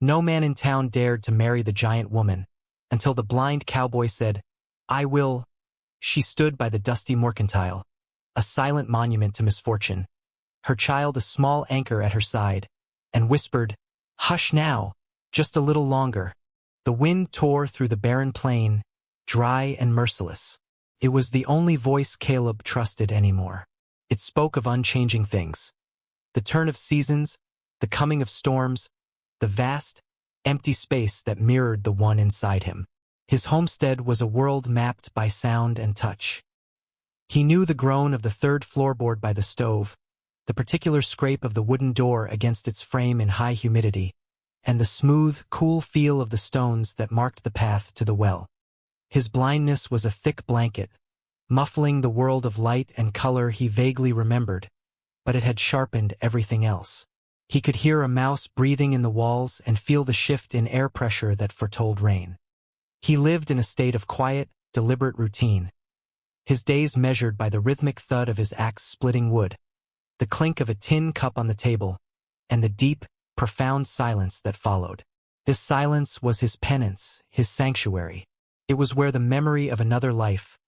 No man in town dared to marry the giant woman, until the blind cowboy said, "I will." She stood by the dusty mercantile, a silent monument to misfortune, her child a small anchor at her side, and whispered, "Hush now, just a little longer." The wind tore through the barren plain, dry and merciless. It was the only voice Caleb trusted anymore. It spoke of unchanging things. The turn of seasons, the coming of storms, the vast, empty space that mirrored the one inside him. His homestead was a world mapped by sound and touch. He knew the groan of the third floorboard by the stove, the particular scrape of the wooden door against its frame in high humidity, and the smooth, cool feel of the stones that marked the path to the well. His blindness was a thick blanket, muffling the world of light and color he vaguely remembered, but it had sharpened everything else. He could hear a mouse breathing in the walls and feel the shift in air pressure that foretold rain. He lived in a state of quiet, deliberate routine, his days measured by the rhythmic thud of his axe splitting wood, the clink of a tin cup on the table, and the deep, profound silence that followed. This silence was his penance, his sanctuary. It was where the memory of another life,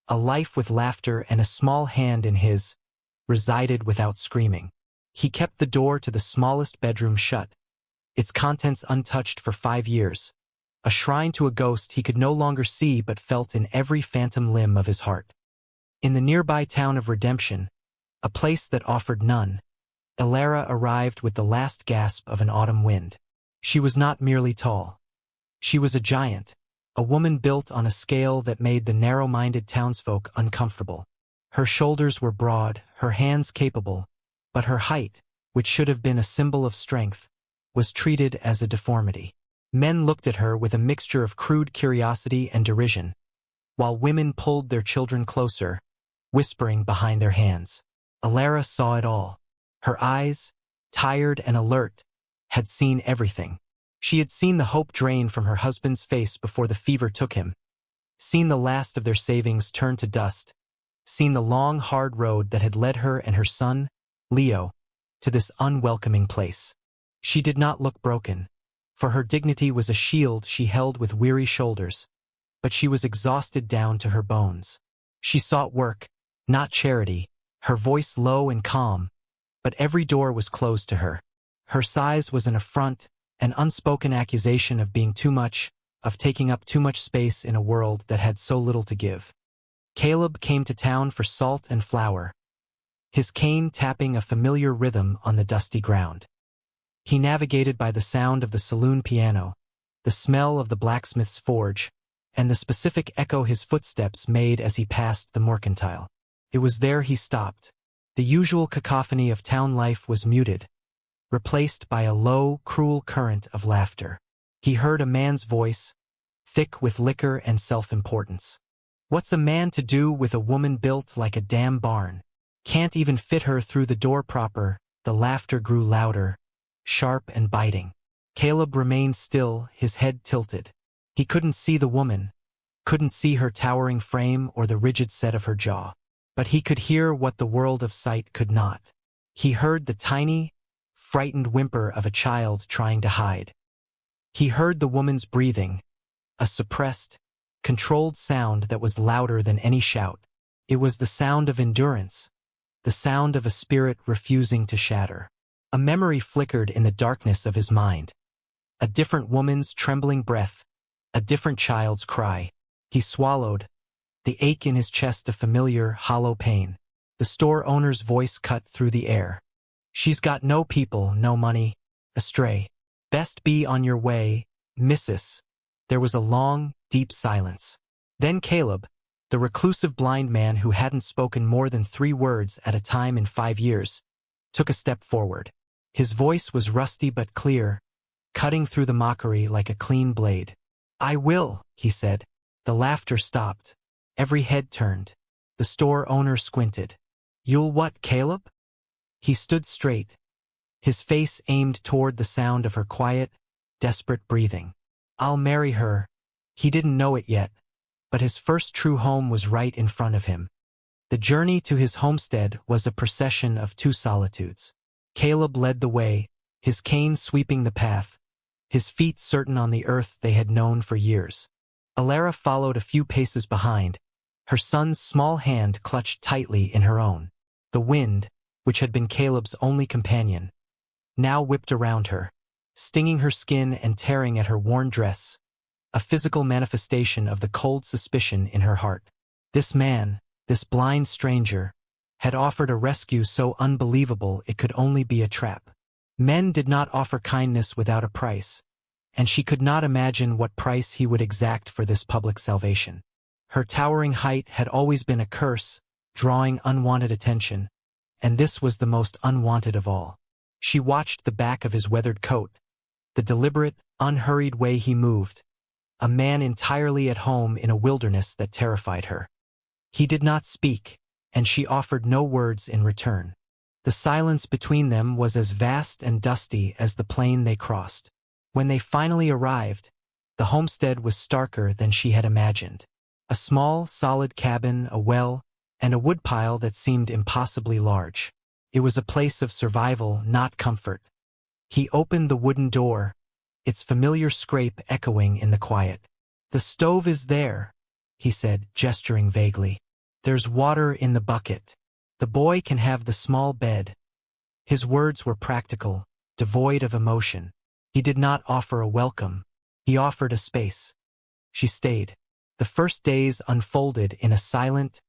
a life with laughter and a small hand in his, resided without screaming. He kept the door to the smallest bedroom shut, its contents untouched for 5 years, a shrine to a ghost he could no longer see but felt in every phantom limb of his heart. In the nearby town of Redemption, a place that offered none, Elara arrived with the last gasp of an autumn wind. She was not merely tall. She was a giant, a woman built on a scale that made the narrow-minded townsfolk uncomfortable. Her shoulders were broad, her hands capable, but her height, which should have been a symbol of strength, was treated as a deformity. Men looked at her with a mixture of crude curiosity and derision, while women pulled their children closer, whispering behind their hands. Elara saw it all. Her eyes, tired and alert, had seen everything. She had seen the hope drain from her husband's face before the fever took him, seen the last of their savings turn to dust, seen the long, hard road that had led her and her son, Leo, to this unwelcoming place. She did not look broken, for her dignity was a shield she held with weary shoulders, but she was exhausted down to her bones. She sought work, not charity, her voice low and calm, but every door was closed to her. Her size was an affront, an unspoken accusation of being too much, of taking up too much space in a world that had so little to give. Caleb came to town for salt and flour, his cane tapping a familiar rhythm on the dusty ground. He navigated by the sound of the saloon piano, the smell of the blacksmith's forge, and the specific echo his footsteps made as he passed the mercantile. It was there he stopped. The usual cacophony of town life was muted, replaced by a low, cruel current of laughter. He heard a man's voice, thick with liquor and self-importance. "What's a man to do with a woman built like a damn barn? Can't even fit her through the door proper." The laughter grew louder, sharp and biting. Caleb remained still, his head tilted. He couldn't see the woman, couldn't see her towering frame or the rigid set of her jaw. But he could hear what the world of sight could not. He heard the tiny, frightened whimper of a child trying to hide. He heard the woman's breathing, a suppressed, controlled sound that was louder than any shout. It was the sound of endurance, the sound of a spirit refusing to shatter. A memory flickered in the darkness of his mind. A different woman's trembling breath, a different child's cry. He swallowed, the ache in his chest a familiar, hollow pain. The store owner's voice cut through the air. "She's got no people, no money. Astray. Best be on your way, missus." There was a long, deep silence. Then Caleb, the reclusive blind man who hadn't spoken more than 3 words at a time in 5 years, took a step forward. His voice was rusty but clear, cutting through the mockery like a clean blade. "I will," he said. The laughter stopped. Every head turned. The store owner squinted. "You'll what, Caleb?" He stood straight, his face aimed toward the sound of her quiet, desperate breathing. "I'll marry her." He didn't know it yet, but his first true home was right in front of him. The journey to his homestead was a procession of 2 solitudes. Caleb led the way, his cane sweeping the path, his feet certain on the earth they had known for years. Alara followed a few paces behind, her son's small hand clutched tightly in her own. The wind, which had been Caleb's only companion, now whipped around her, stinging her skin and tearing at her worn dress, a physical manifestation of the cold suspicion in her heart. This man, this blind stranger, had offered a rescue so unbelievable it could only be a trap. Men did not offer kindness without a price, and she could not imagine what price he would exact for this public salvation. Her towering height had always been a curse, drawing unwanted attention, and this was the most unwanted of all. She watched the back of his weathered coat, the deliberate, unhurried way he moved, a man entirely at home in a wilderness that terrified her. He did not speak, and she offered no words in return. The silence between them was as vast and dusty as the plain they crossed. When they finally arrived, the homestead was starker than she had imagined. A small, solid cabin, a well, and a woodpile that seemed impossibly large. It was a place of survival, not comfort. He opened the wooden door, its familiar scrape echoing in the quiet. "The stove is there," he said, gesturing vaguely. "There's water in the bucket. The boy can have the small bed." His words were practical, devoid of emotion. He did not offer a welcome. He offered a space. She stayed. The first days unfolded in a silent,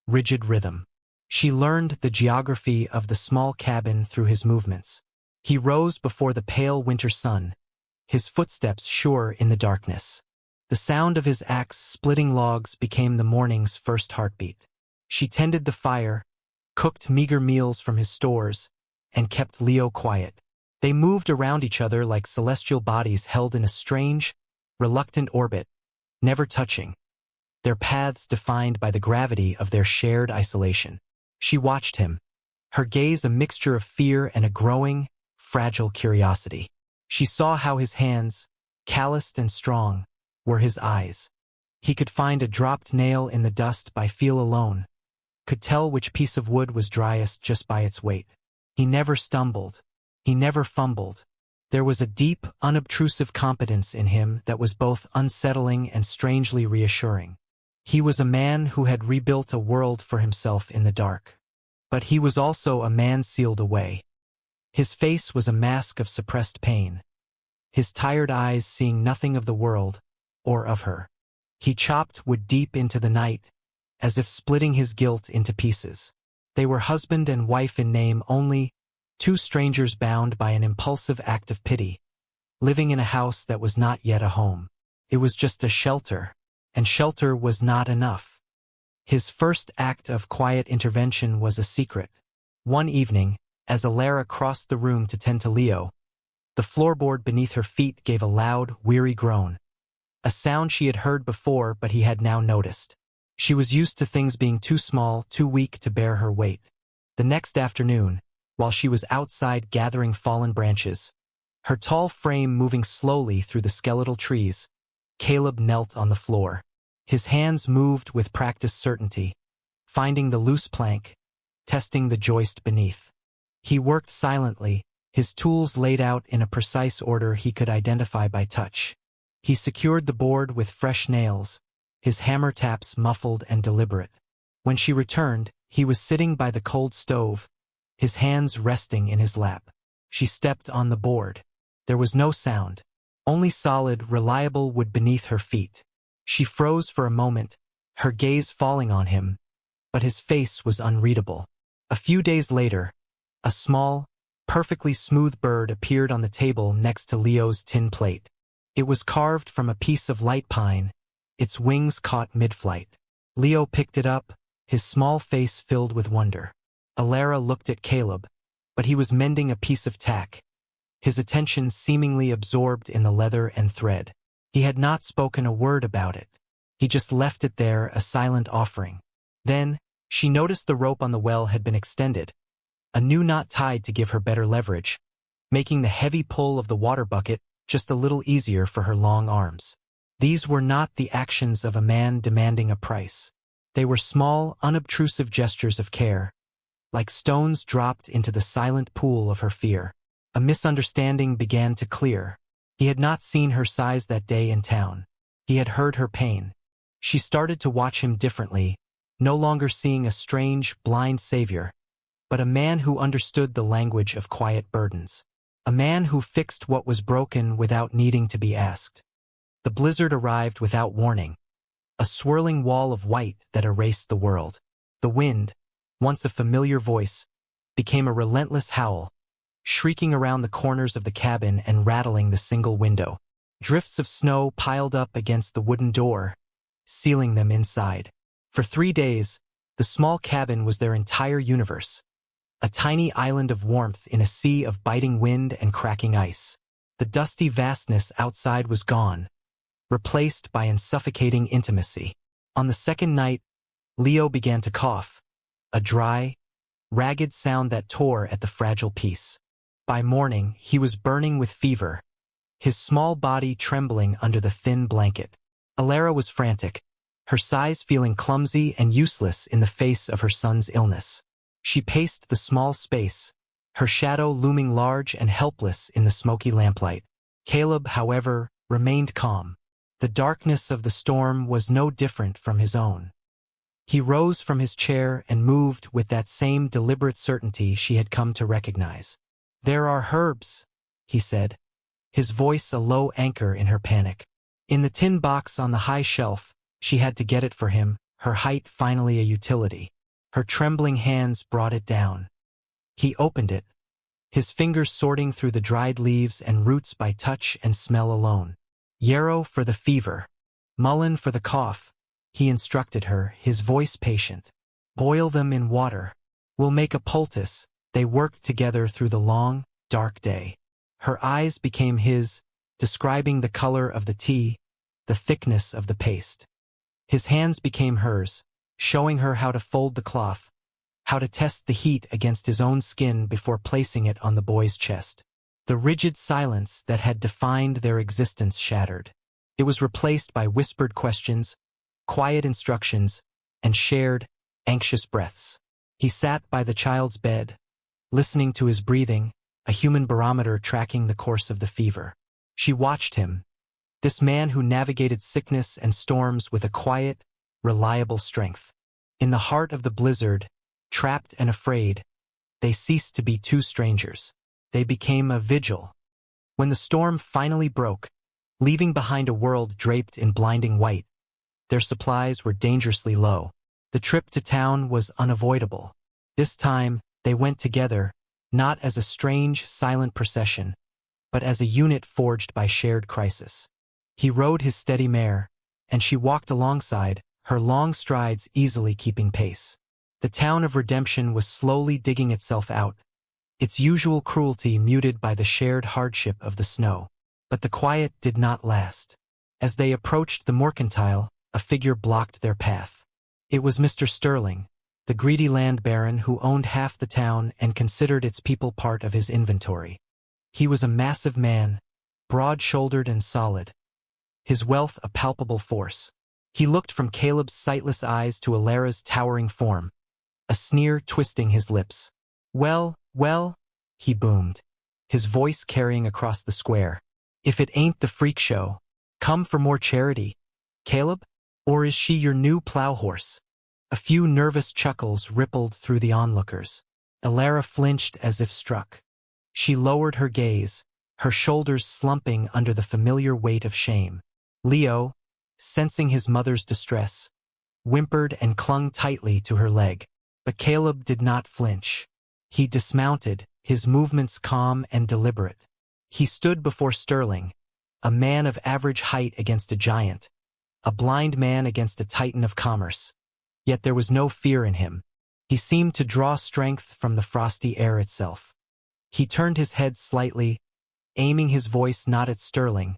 rigid rhythm. She learned the geography of the small cabin through his movements. He rose before the pale winter sun, his footsteps sure in the darkness. The sound of his axe splitting logs became the morning's first heartbeat. She tended the fire, cooked meager meals from his stores, and kept Leo quiet. They moved around each other like celestial bodies held in a strange, reluctant orbit, never touching, their paths defined by the gravity of their shared isolation. She watched him, her gaze a mixture of fear and a growing, fragile curiosity. She saw how his hands, calloused and strong, were his eyes. He could find a dropped nail in the dust by feel alone, could tell which piece of wood was driest just by its weight. He never stumbled. He never fumbled. There was a deep, unobtrusive competence in him that was both unsettling and strangely reassuring. He was a man who had rebuilt a world for himself in the dark. But he was also a man sealed away. His face was a mask of suppressed pain, his tired eyes seeing nothing of the world, or of her. He chopped wood deep into the night, as if splitting his guilt into pieces. They were husband and wife in name only, two strangers bound by an impulsive act of pity, living in a house that was not yet a home. It was just a shelter, and shelter was not enough. His first act of quiet intervention was a secret. One evening, as Alara crossed the room to tend to Leo, the floorboard beneath her feet gave a loud, weary groan, a sound she had heard before but he had now noticed. She was used to things being too small, too weak to bear her weight. The next afternoon, while she was outside gathering fallen branches, her tall frame moving slowly through the skeletal trees, Caleb knelt on the floor. His hands moved with practiced certainty, finding the loose plank, testing the joist beneath. He worked silently, his tools laid out in a precise order he could identify by touch. He secured the board with fresh nails, his hammer taps muffled and deliberate. When she returned, he was sitting by the cold stove, his hands resting in his lap. She stepped on the board. There was no sound, only solid, reliable wood beneath her feet. She froze for a moment, her gaze falling on him, but his face was unreadable. A few days later, a small, perfectly smooth bird appeared on the table next to Leo's tin plate. It was carved from a piece of light pine, its wings caught mid-flight. Leo picked it up, his small face filled with wonder. Alara looked at Caleb, but he was mending a piece of tack, his attention seemingly absorbed in the leather and thread. He had not spoken a word about it. He just left it there, a silent offering. Then, she noticed the rope on the well had been extended, a new knot tied to give her better leverage, making the heavy pull of the water bucket just a little easier for her long arms. These were not the actions of a man demanding a price. They were small, unobtrusive gestures of care, like stones dropped into the silent pool of her fear. A misunderstanding began to clear. He had not seen her sighs that day in town. He had heard her pain. She started to watch him differently, no longer seeing a strange, blind savior, but a man who understood the language of quiet burdens. A man who fixed what was broken without needing to be asked. The blizzard arrived without warning, a swirling wall of white that erased the world. The wind, once a familiar voice, became a relentless howl, shrieking around the corners of the cabin and rattling the single window. Drifts of snow piled up against the wooden door, sealing them inside. For 3 days, the small cabin was their entire universe, a tiny island of warmth in a sea of biting wind and cracking ice. The dusty vastness outside was gone, replaced by an suffocating intimacy. On the second night, Leo began to cough, a dry, ragged sound that tore at the fragile peace. By morning, he was burning with fever, his small body trembling under the thin blanket. Alara was frantic, her sighs feeling clumsy and useless in the face of her son's illness. She paced the small space, her shadow looming large and helpless in the smoky lamplight. Caleb, however, remained calm. The darkness of the storm was no different from his own. He rose from his chair and moved with that same deliberate certainty she had come to recognize. "There are herbs," he said, his voice a low anchor in her panic. In the tin box on the high shelf, she had to get it for him, her height finally a utility. Her trembling hands brought it down. He opened it, his fingers sorting through the dried leaves and roots by touch and smell alone. "Yarrow for the fever, mullein for the cough," he instructed her, his voice patient. "Boil them in water. We'll make a poultice." They worked together through the long, dark day. Her eyes became his, describing the color of the tea, the thickness of the paste. His hands became hers, showing her how to fold the cloth, how to test the heat against his own skin before placing it on the boy's chest. The rigid silence that had defined their existence shattered. It was replaced by whispered questions, quiet instructions, and shared, anxious breaths. He sat by the child's bed, listening to his breathing, a human barometer tracking the course of the fever. She watched him, this man who navigated sickness and storms with a quiet, reliable strength. In the heart of the blizzard, trapped and afraid, they ceased to be two strangers. They became a vigil. When the storm finally broke, leaving behind a world draped in blinding white, their supplies were dangerously low. The trip to town was unavoidable. This time, they went together, not as a strange, silent procession, but as a unit forged by shared crisis. He rode his steady mare, and she walked alongside, her long strides easily keeping pace. The town of redemption was slowly digging itself out, its usual cruelty muted by the shared hardship of the snow. But the quiet did not last. As they approached the mercantile, a figure blocked their path. It was Mr. Sterling, the greedy land baron who owned half the town and considered its people part of his inventory. He was a massive man, broad-shouldered and solid, his wealth a palpable force. He looked from Caleb's sightless eyes to Alara's towering form, a sneer twisting his lips. Well, he boomed, his voice carrying across the square. "If it ain't the freak show, come for more charity, Caleb? Or is she your new plow horse?" A few nervous chuckles rippled through the onlookers. Alara flinched as if struck. She lowered her gaze, her shoulders slumping under the familiar weight of shame. Leo, sensing his mother's distress, whimpered and clung tightly to her leg. But Caleb did not flinch. He dismounted, his movements calm and deliberate. He stood before Sterling, a man of average height against a giant, a blind man against a titan of commerce. Yet there was no fear in him. He seemed to draw strength from the frosty air itself. He turned his head slightly, aiming his voice not at Sterling,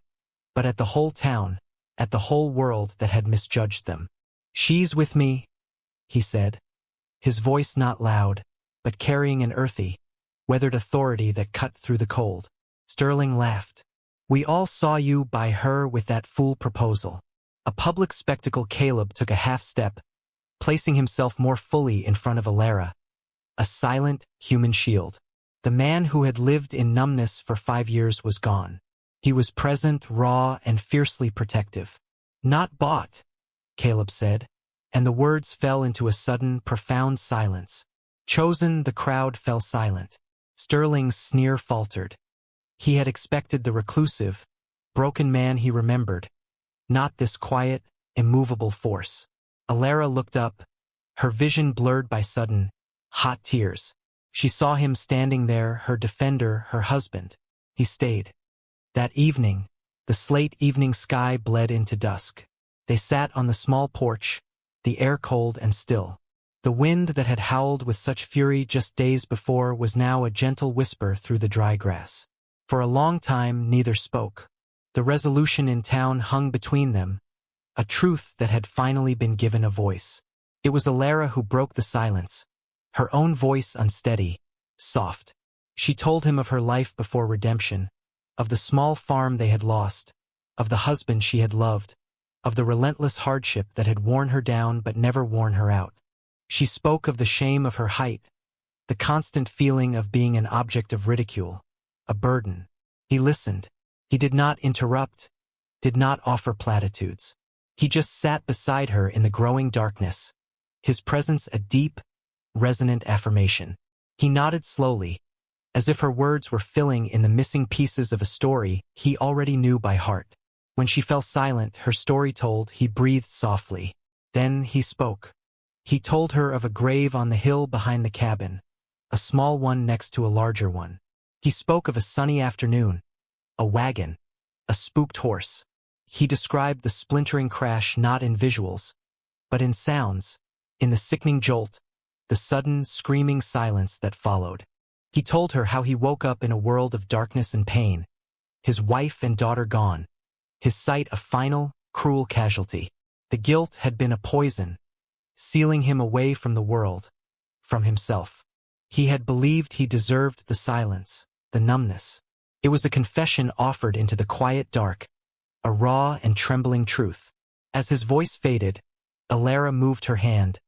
but at the whole town, at the whole world that had misjudged them. "She's with me," he said, his voice not loud, but carrying an earthy, weathered authority that cut through the cold. Sterling laughed. "We all saw you by her with that fool proposal." A public spectacle. Caleb took a half step, placing himself more fully in front of Alara, a silent, human shield. The man who had lived in numbness for 5 years was gone. He was present, raw, and fiercely protective. "Not bought," Caleb said, and the words fell into a sudden, profound silence. Chosen, the crowd fell silent. Sterling's sneer faltered. He had expected the reclusive, broken man he remembered, not this quiet, immovable force. Alara looked up, her vision blurred by sudden, hot tears. She saw him standing there, her defender, her husband. He stayed. That evening, the slate evening sky bled into dusk. They sat on the small porch, the air cold and still. The wind that had howled with such fury just days before was now a gentle whisper through the dry grass. For a long time neither spoke. The resolution in town hung between them, a truth that had finally been given a voice. It was Alara who broke the silence, her own voice unsteady, soft. She told him of her life before redemption, of the small farm they had lost, of the husband she had loved, of the relentless hardship that had worn her down but never worn her out. She spoke of the shame of her height, the constant feeling of being an object of ridicule, a burden. He listened. He did not interrupt, did not offer platitudes. He just sat beside her in the growing darkness, his presence a deep, resonant affirmation. He nodded slowly, as if her words were filling in the missing pieces of a story he already knew by heart. When she fell silent, her story told, he breathed softly. Then he spoke. He told her of a grave on the hill behind the cabin, a small one next to a larger one. He spoke of a sunny afternoon, a wagon, a spooked horse. He described the splintering crash not in visuals, but in sounds, in the sickening jolt, the sudden, screaming silence that followed. He told her how he woke up in a world of darkness and pain, his wife and daughter gone, his sight a final, cruel casualty. The guilt had been a poison, sealing him away from the world, from himself. He had believed he deserved the silence, the numbness. It was a confession offered into the quiet dark, a raw and trembling truth. As his voice faded, Alara moved her hand,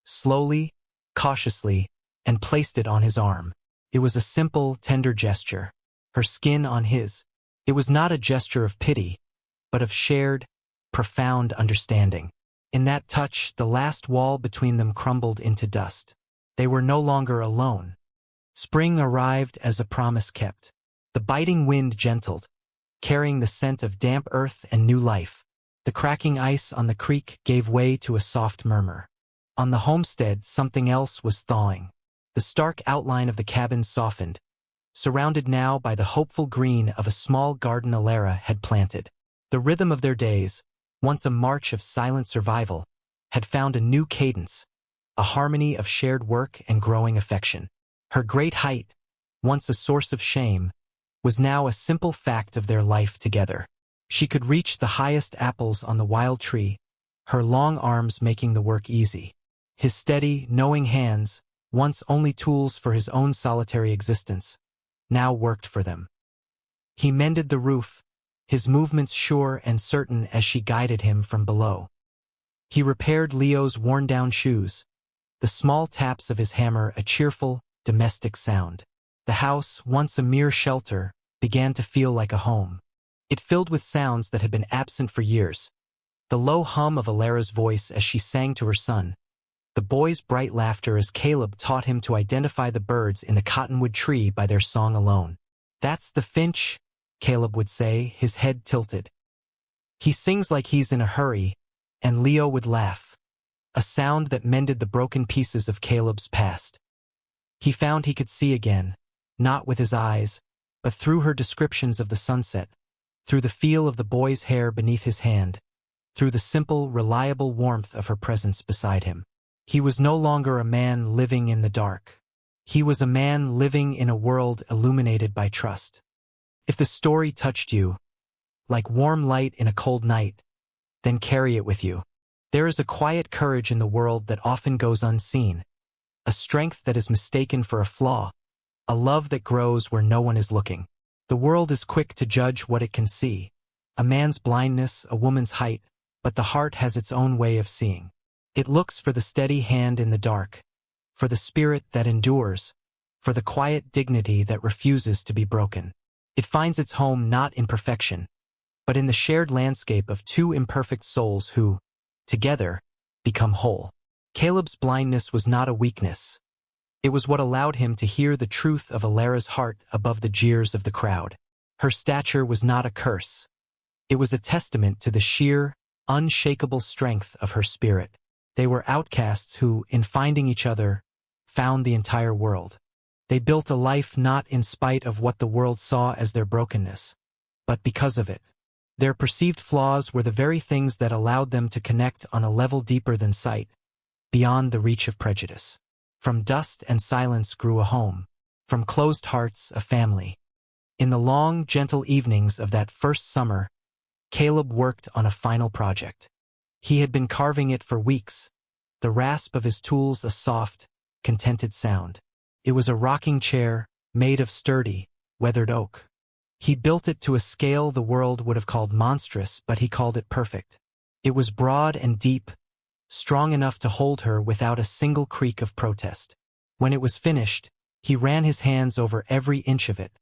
slowly, cautiously, and placed it on his arm. It was a simple, tender gesture, her skin on his. It was not a gesture of pity, but of shared, profound understanding. In that touch, the last wall between them crumbled into dust. They were no longer alone. Spring arrived as a promise kept. The biting wind gentled, carrying the scent of damp earth and new life. The cracking ice on the creek gave way to a soft murmur. On the homestead, something else was thawing. The stark outline of the cabin softened, surrounded now by the hopeful green of a small garden Alara had planted. The rhythm of their days, once a march of silent survival, had found a new cadence, a harmony of shared work and growing affection. Her great height, once a source of shame, was now a simple fact of their life together. She could reach the highest apples on the wild tree, her long arms making the work easy. His steady, knowing hands, once only tools for his own solitary existence, now worked for them. He mended the roof, his movements sure and certain as she guided him from below. He repaired Leo's worn-down shoes, the small taps of his hammer a cheerful, domestic sound. The house, once a mere shelter, began to feel like a home. It filled with sounds that had been absent for years. The low hum of Alara's voice as she sang to her son, the boy's bright laughter as Caleb taught him to identify the birds in the cottonwood tree by their song alone. "That's the finch," Caleb would say, his head tilted. "He sings like he's in a hurry," and Leo would laugh, a sound that mended the broken pieces of Caleb's past. He found he could see again, not with his eyes, but through her descriptions of the sunset, through the feel of the boy's hair beneath his hand, through the simple, reliable warmth of her presence beside him. He was no longer a man living in the dark. He was a man living in a world illuminated by trust. If the story touched you, like warm light in a cold night, then carry it with you. There is a quiet courage in the world that often goes unseen, a strength that is mistaken for a flaw, a love that grows where no one is looking. The world is quick to judge what it can see, a man's blindness, a woman's height, but the heart has its own way of seeing. It looks for the steady hand in the dark, for the spirit that endures, for the quiet dignity that refuses to be broken. It finds its home not in perfection, but in the shared landscape of two imperfect souls who, together, become whole. Caleb's blindness was not a weakness. It was what allowed him to hear the truth of Alara's heart above the jeers of the crowd. Her stature was not a curse. It was a testament to the sheer, unshakable strength of her spirit. They were outcasts who, in finding each other, found the entire world. They built a life not in spite of what the world saw as their brokenness, but because of it. Their perceived flaws were the very things that allowed them to connect on a level deeper than sight, beyond the reach of prejudice. From dust and silence grew a home. From closed hearts, a family. In the long, gentle evenings of that first summer, Caleb worked on a final project. He had been carving it for weeks, the rasp of his tools a soft, contented sound. It was a rocking chair, made of sturdy, weathered oak. He built it to a scale the world would have called monstrous, but he called it perfect. It was broad and deep, strong enough to hold her without a single creak of protest. When it was finished, he ran his hands over every inch of it,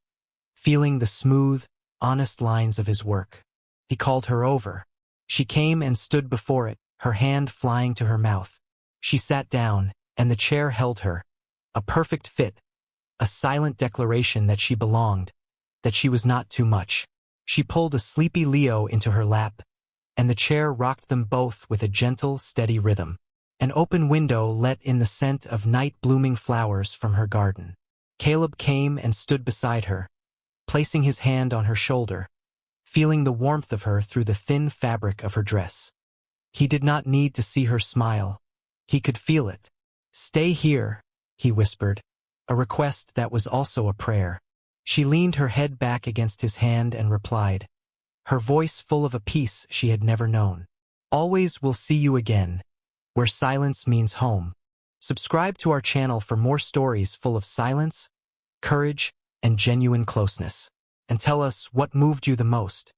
feeling the smooth, honest lines of his work. He called her over. She came and stood before it, her hand flying to her mouth. She sat down, and the chair held her. A perfect fit, a silent declaration that she belonged, that she was not too much. She pulled a sleepy Leo into her lap, and the chair rocked them both with a gentle, steady rhythm. An open window let in the scent of night-blooming flowers from her garden. Caleb came and stood beside her, placing his hand on her shoulder, feeling the warmth of her through the thin fabric of her dress. He did not need to see her smile. He could feel it. "Stay here," he whispered, a request that was also a prayer. She leaned her head back against his hand and replied, her voice full of a peace she had never known. "Always will see you again, where silence means home." Subscribe to our channel for more stories full of silence, courage, and genuine closeness. And tell us what moved you the most.